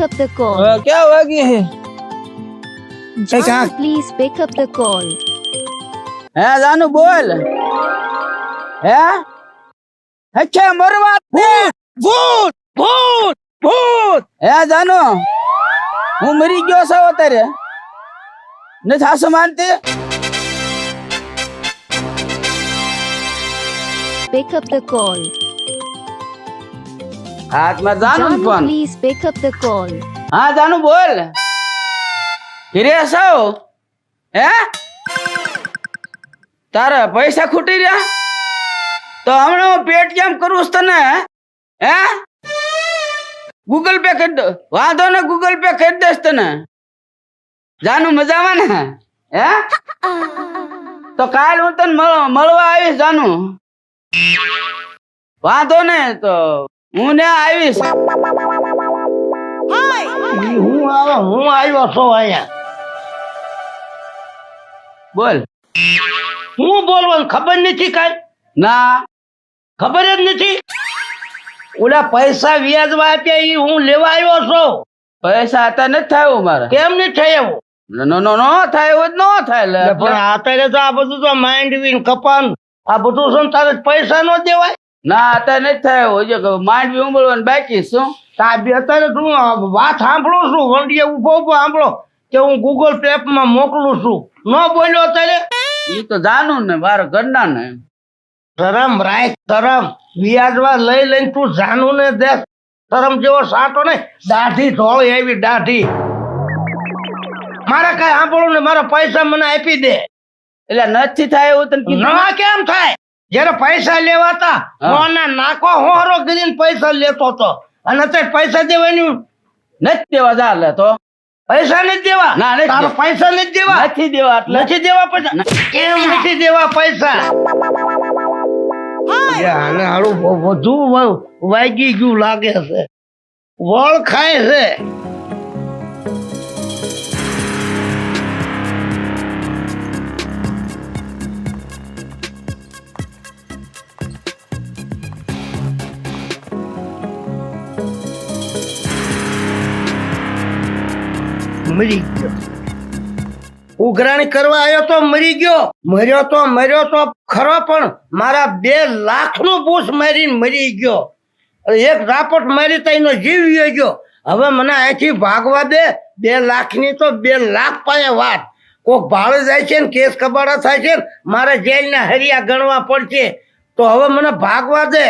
up the call. क्या वागी है John, please pick up the call. હે જાનુ બોલ હે હચ્છે મરવા ભૂત ભૂત ભૂત ભૂત હે જાનુ હું મરી ગયો છું અત્યારે ન થાસો માનતી Pick up the call. હાથમાં Janu John, phone please pick up the call. હા જાનુ બોલ ઘરે છો હે તારા પૈસા ખૂટી રહ્યા તો હમણાં હું પેટીએમ કરું છું તને હે ગૂગલ પે કરી દો વાંધો ને ગૂગલ પે કરી દઈશ તને જાનુ મજામાં ને હે તો કાલ હું તને મળવા આવીશ જાનુ વાંધો ને તો હું ને આવીશ હું આવ્યો છો અહીંયા બોલ હું બોલવાનું ખબર નથી કાંઈ ના ખબર જ નથી ઓલા પૈસા વ્યાજવા આપ્યા ઈ હું લેવા આવ્યો છું પૈસા હતા નથી થાય મારે કેમ નહીં થાય એવું નો નો નો થાય એવું જ નો થાય લે. પણ અત્યારે તો આ બધું તો માંડવી કપાન આ બધું છે ને તારે પૈસા નો દેવાય ના અત્યારે નથી થાય એવું જે માંડવી ઉંબળવાનું બાકી શું અત્યારે તું વાત સાંભળું છું વંડીએ ઉભો ઉભો સાંભળો કે હું ગૂગલ પેપ માં મોકલું છું ન બોલ્યો અત્યારે ઈ તો જાનું ને મારા ઘરના ને શરમ રાખ શરમ વ્યાજવા લઈ લઈને તું જાનું ને દે શરમ જેવો સાટો ને દાઢી ધોળ એવી દાઢી મારે કઈ સાંભળું ને મારા પૈસા મને આપી દે એટલે નથી થાય એવું તને કીધું ના કેમ થાય જયારે પૈસા લેવાતા મોના નાકો હોરો કરીને પૈસા લેતો તો અને અત્યારે પૈસા દેવાની નથી દેવા જા લે તો પૈસા નથી દેવા ના, નથી તારો દેવા. પૈસા નથી દેવા નથી દેવા એટલે નથી દેવા પૈસા કેમ નથી દેવા પૈસા આને હારું વધુ વાગી ગયું લાગે છે વળ ખાય છે મરી ગયો ઉઘરાણી કરવા આવ્યો તો મરી ગયો મર્યો તો ખરો પણ મારા 2 લાખ નું બૂસ મારીને મરી ગયો એક રાપટ મારી તો એનો જીવ વયો ગયો હવે મને અહીંથી ભાગવા દે 2 લાખ ની તો 2 લાખ પાયે વાત કોક ભાડે જાય છે ને કેસ કબાડા થાય છે ને મારે જેલના હરિયા ગણવા પડશે તો હવે મને ભાગવા દે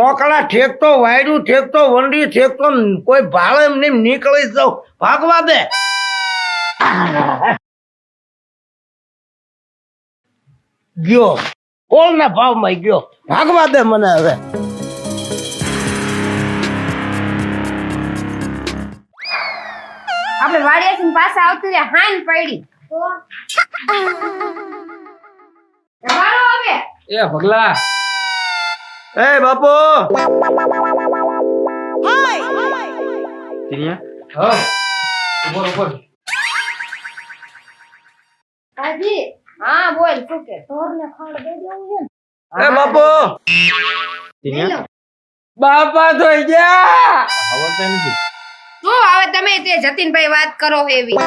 ઓકળા ઠેકતો વાયડું ઠેકતો વંડી ઠેકતો કોઈ ભાડે એમને નીકળી જાઉં ભાગવા દે ગયો ઓળના ભાવમાં ગયો ભાગવા દે મને હવે આપણે વાડિયાથી પાછા આવતું રે હાન પડી તમારો હવે એ ભગલા એ બાપુ હાજી હા બોલ શું કે ઢોરને ખાડ દઈ દેવું છે એ બાપુ ને લો. બાપા તો ગયા શું હવે તમે તે જતીનભાઈ વાત કરો એવી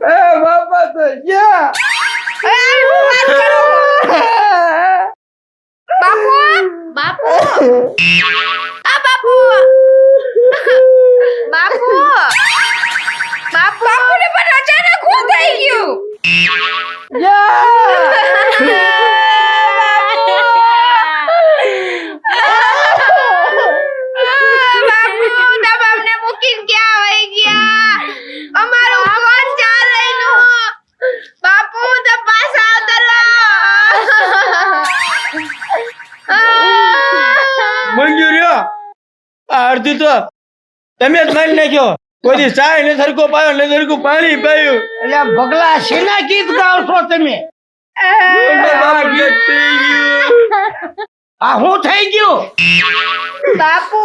એ બાપા તો ગયા અરે હું વાત કરું બાપુ બાપુ આ બાપુ બાપુ બાપુને પણ અચાનક શું થઈ ગયું બાપુ તમામને મૂકીને ક્યાં વહી ગયા અમારો ફોન ચાલે નો બાપુ તો પાછા મંજૂર રહ્યો આ અડધી તો તમે જ મારી નાખ્યો કોઈ ચાય ને સરખો પાયો ને સરખું પાણી પાયું એટલે ભગલા શેના ગીત ગાવ છો તમે આ હું થઈ ગયું બાપુ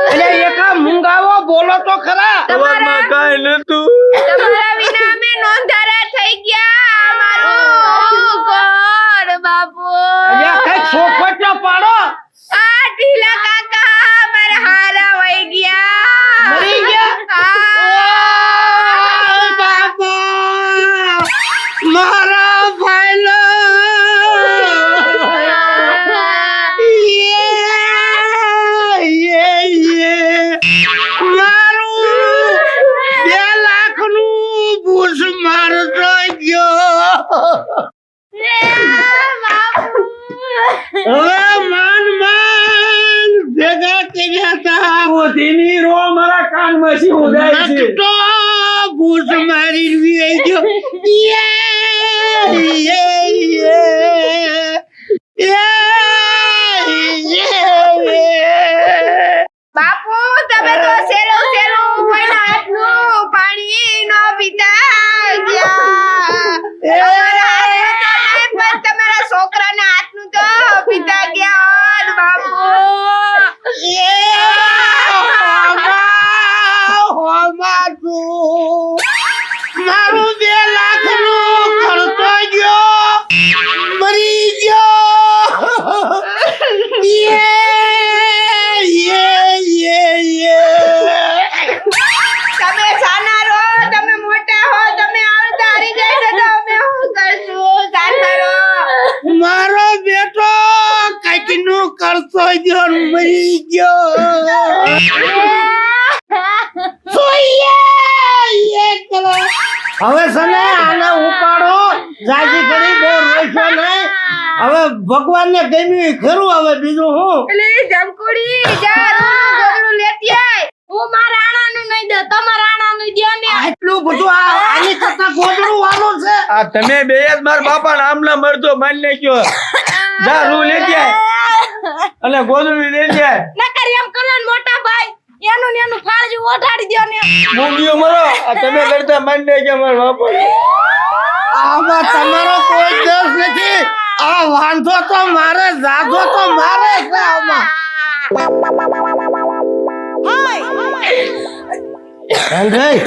એટલે એકા મુંગાવો બોલો તો ખરા તમારા કાઈ નતું તમારા વિના અમે નોંધારા થઈ ગયા અમારું કોણ બાપુ એટલે કઈક સોફટ પાડો આ ઢીલા કાકા કર્યા હતા તું ધીમી રો મારા કાનમાં શી ઉડાય છે નકટો ભૂસ મારી વી ગયો બાપુ તમે તો સેલું સેલું કોઈના હાથનું પાણી ન પીતા ગયા તમારા હાથનું તો નહીં, પણ તમારા છોકરાના હાથનું તો પીતા ગયા હોત બાપુ. મારું 2 લાખનું ખર્ચો ગયો મરી ગયો તમે સાના રહો, તમે મોટા હો, તમે આવતા હારી જાય તો અમે શું કરશું? સાના રહો. મારો બેટો કઈક નું કરતો ગયો ને મરી ગયો હવે સને આને ઉપાડો જાજી કરી બહુ રોઈશો નહીં હવે ભગવાન ને ગમ્યું ખરું હવે બીજું હું એટલે જમકુડી જા રોનું ગોદડું લેતી આય. હું મારા આણાનું નહીં દઉં, તમારા આણાનું દ્યો ને. આટલું બધું આની કરતા ગોદડું વાળું છે આ તમે બે જ મારા બાપા આમના મરતો મારી નાખ્યો જા રૂ લઈ જાય અને ગોદડું લઈ જાય નકર એમ કરો ને મોટા ભાઈ, એનું ને એનું ફાળજી ઓઢાડી દ્યો ને. મૂંગીઓ મરો આ તમે કરતા મારી નાખ્યા મારા બાપા આમાં તમારો કોઈ દોષ નથી આ વાંધો તો મારે જાગો તો મારે છે આમાં ભાઈ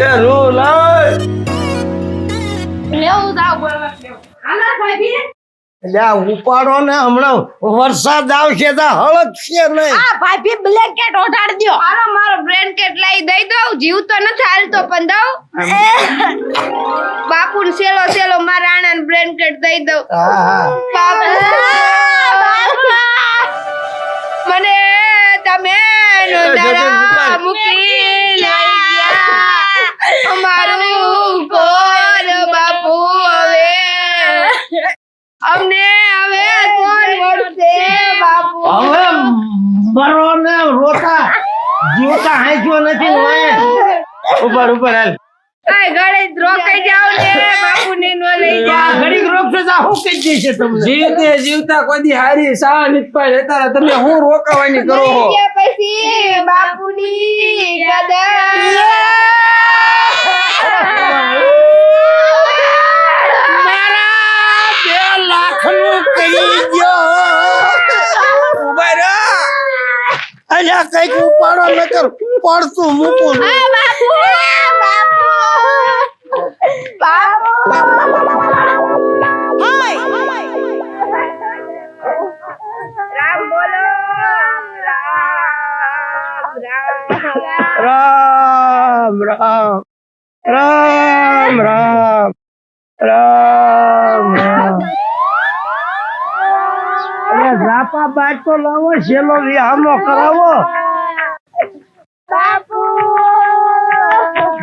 એ રૂ લાય લેવું જાવ બોલવા લેવું. હાલો ભાઈ, એટલે આ ઉપાડો ને હમણાં વરસાદ આવશે તો હળકશે નહીં આ ભાભી બ્લેન્કેટ ઓઢાડી દ્યો. હાલો મારો બ્લેન્કેટ લઈ દઈ દઉં, જીવ તો નથી હાલતો પણ દઉં. બાપુને સેલો સેલો મારા આણાને બ્લેન્કેટ દઈ દઉં. બાપુ મને તમે નોંધારા મૂકી લઈ ગયા. અમારું કોણ બાપુ હવે અમને હવે કોણ મળશે બાપુ? હવે મરો ને રોતા જીવતા હાંચ્યો નથી ને ઉપર ઉપર હાલ આય ઘડી રોકાઈ જાવ ને બાપુને નો લઈ આ જાવ. ઘડીક રોકશે તો હું કહી દઈશ તમને જીવતે જીવતા કોઈ દી હારી સા નિષ્ફળ રહેતા તમે હું રોકાવાની કરો મરી છો ગયા પછી બાપુની કદર. મારા 2 લાખનું કરી ગયો ઉભા રહો અલ્યા કઈક ઉપાડો નકર પડતું મૂકું આ બાપુ બાપુ રામ બોલો રામ રામ રામ રામ રામ રામ રામ રામ અરે ઝાપા બાદ તો લાવો છેલ્લો વિહામો કરાવો બાપુ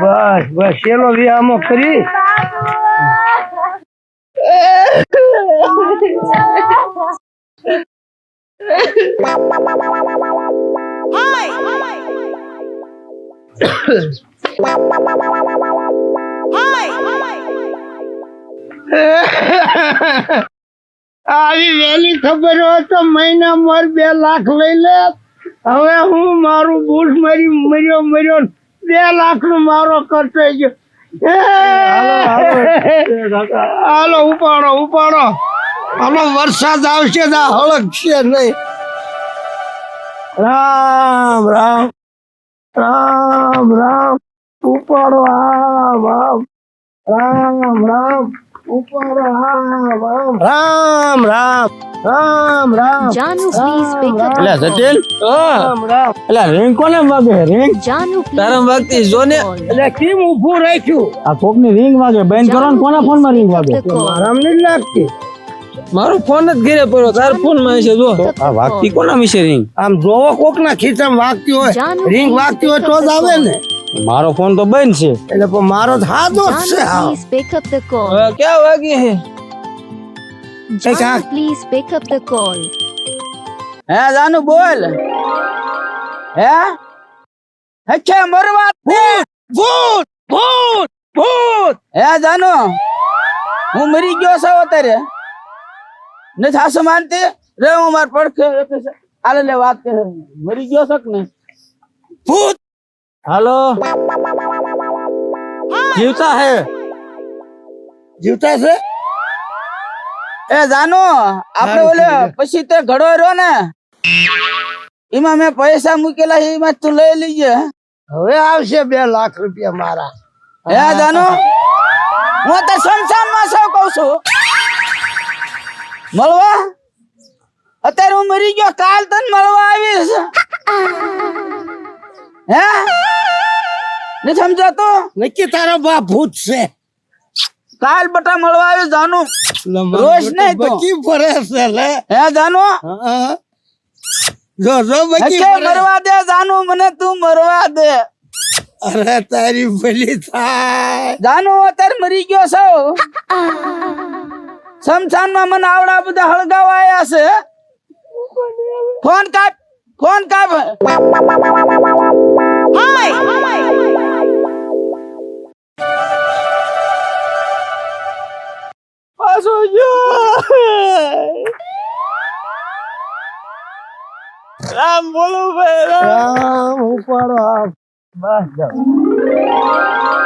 બસ બસ છેલ્લો વિહામો કરી આવી વેલી ખબર હોય તો મહિના મોર 2 લાખ લઈ લે હવે હું મારું બૂટ મારી મર્યો 2 લાખ નું મારો ખર્ચો ગયો હાલો ઉપાડો ઉપાડો હાલો વરસાદ આવશે તો હળકશે નહીં રામ રામ રામ રામ ઉપાડો આમ આમ રામ રામ ઉપાડો આમ આમ Ram Ram Ram Ram Janu, please pick up એટલે the સચિન રામ રામ એટલે રિંગ કોને વાગે ring call. Janu, please તારમ pick વાગતી up જો ને the call. એટલે કેમ ઊભું રાખ્યું આ કોક ની રિંગ વાગે બંધ કરો ને કોના ફોન માં રિંગ વાગે The call. આરામ નહીં લાગતી મારો ફોન જ ઘરે પડ્યો તાર ફોન માં છે જો આ વાગતી કોના વિશે રિંગ આમ જોવો કોક ના ખિસ્સામાં વાગતી હોય જાનું રીંગ વાગતી હોય તો જ આવે ને મારો ફોન તો બંધ છે એટલે પણ મારો તો હાથો જ છે Janu, how. please pick up the call. હવે ક્યાં વાગી હે John, please pick up the call. હે જાનુ બોલ હે હચ્છે મરવા ભૂત ભૂત ભૂત ભૂત હે જાનુ હું મરી ગયો છું અત્યારે ને થાસ માનતી રે હું માર પડખે આલે લે વાત કે મરી ગયો છો કે નહીં ભૂત હાલો જીવતા હે જીવતા છે એ જાનુ આપણે સારું, ઓલે ઠીક છે. પછી તે ઘડો રહ્યો ને એમાં મેં પૈસા મૂકેલા છે એમાં તું લઈ લીજે હવે આવશે 2 લાખ રૂપિયા મારા હે જાનુ હું તો શમશાનમાં સૌ કહું છું મળવા અત્યારે હું મરી ગયો કાલ તને મળવા આવીશ હે ને સમજાતો નક્કી તારો બાપ ભૂત છે કાલ બટા મળવા આવીશ જાનુ રોજ નહીં તો. બચી પડે છે લે હે જાનુ હા. જો જો બચી હકે પડે મરવા દે જાનુ મને તું મરવા દે અરે તારી ભલી થાય જાનુ અત્યારે મરી ગયો છું શમશાનમાં મને આવડા બધા હળગાવા આયા છે ફોન કાપ પાછો રામ બોલો ભાઈ રામ રામ ઉપાડો બસ જાઓ